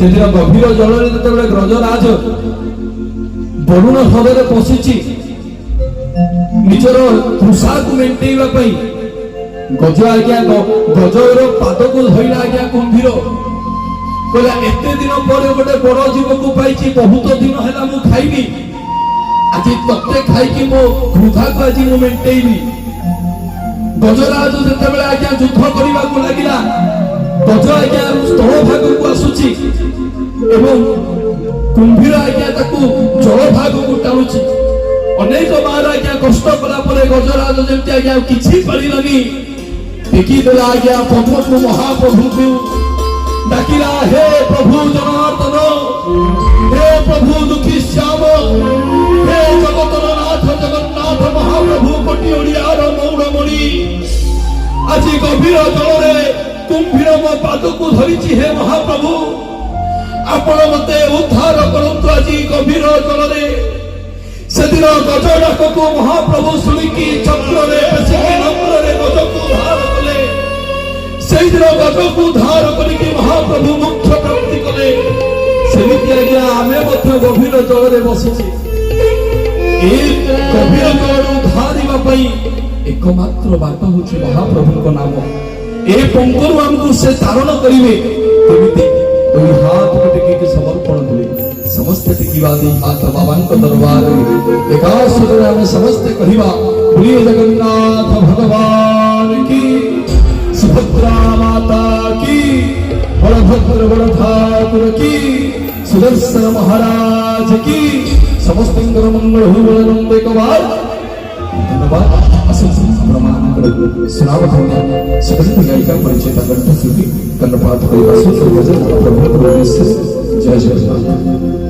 ସେଦିନ ଗଭୀର ଜଳରେ ଯେତେବେଳେ ଗ୍ରଜରାଜ ବରୁଣ ହ୍ରଦରେ ପଶିଛି ନିଜର ତୃଷାକୁ ମେଣ୍ଟେଇବା ପାଇଁ, ଗଜ ଆଜ୍ଞା ଗଜର ପାଦକୁ ଧଇଲା ଆଜ୍ଞା କୁମ୍ଭୀର, କହିଲା ଏତେ ଦିନ ପରେ ଗୋଟେ ବଡ ଜୀବକୁ ପାଇଛି, ବହୁତ ଦିନ ହେଲା ମୁଁ ଖାଇବି, ଆଜି ତତେ ଖାଇକି ମୋ ବୃଥାକୁ ଆଜି ମୁଁ ମେଣ୍ଟେଇବି। ଗଜରାଜ ଯେତେବେଳେ ଆଜ୍ଞା ଯୁଦ୍ଧ କରିବାକୁ ଲାଗିଲା, ଗଜ ଆଜ୍ଞା ସ୍ଥଳ ଭାଗକୁ ଆସୁଛି ଏବଂ କୁମ୍ଭୀର ଆଜ୍ଞା ତାକୁ ଜଳ ଭାଗକୁ ଟାଣୁଛି। ଅନେକ ବାର ଆଜ୍ଞା କଷ୍ଟ କଲା ପରେ ଗଜରାଜ ଯେମିତି ଆଜ୍ଞା କିଛି ପାରିଲାନି, ଟେକିଦେଲା ଆଜ୍ଞା ପଦ୍ମକୁ, ମହାପ୍ରଭୁଙ୍କୁ ଡାକିଲା, ହେ ପ୍ରଭୁ ଜନାର୍ଦ୍ଦନ, ହେ ପ୍ରଭୁ ଦୁଃଖୀ ଶ୍ୟାମ, ହେ ଜଗତର ନାଥ ଜଗନ୍ନାଥ ମହାପ୍ରଭୁ କୋଟି ଓଡ଼ିଆର ମୌଡ଼ମଣି, ଆଜି ଗଭୀର ଜଳରେ କୁମ୍ଭୀର ମୋ ପାଦକୁ ଧରିଛି, ହେ ମହାପ୍ରଭୁ ଆପଣ ମତେ ଉଦ୍ଧାର କରନ୍ତୁ ଆଜି ଗଭୀର ଜଳରେ। ସେଦିନ ଗଜ ଡାକକୁ ମହାପ୍ରଭୁ ଶୁଣିକି ଚକ୍ରରେ ବସିକି ନମ୍ରରେ ଗଜକୁ ଉଦ୍ଧାର କଲେ। ସେଇଦିନ ଗଜକୁ ଉଦ୍ଧାର କରିକି ମହାପ୍ରଭୁ ମୋକ୍ଷ ପ୍ରାପ୍ତି କଲେ। ସେମିତି ଆଜ୍ଞା ଆମେ ମଧ୍ୟ ଗଭୀର ଜଳରେ ବସିଛେ। ଏ ଗଭୀର ଜଳରୁ ଉଦ୍ଧାରିବା ପାଇଁ एकमात्र बात होची महाप्रभु नाम। ए पंकरु हमको से तारण करिवे केमिति ओई हाथ को टेकी समर्पण करिवे। समस्त टेकीवा दे हाथ बाबान को दरबार एकाश सुर हम समस्त कहिवा बोलिए जगन्नाथ भगवान की, सुभद्रा माता की, बलभद्र बड़ ठाकुर की, सुदर्शन महाराज की, समस्त मंगल हो नंद एक बार धन्यवाद। सुनावधन्य सुगंध गायिका परिचित कंठशिल्पी कर्णपाठ जय जगन्नाथ।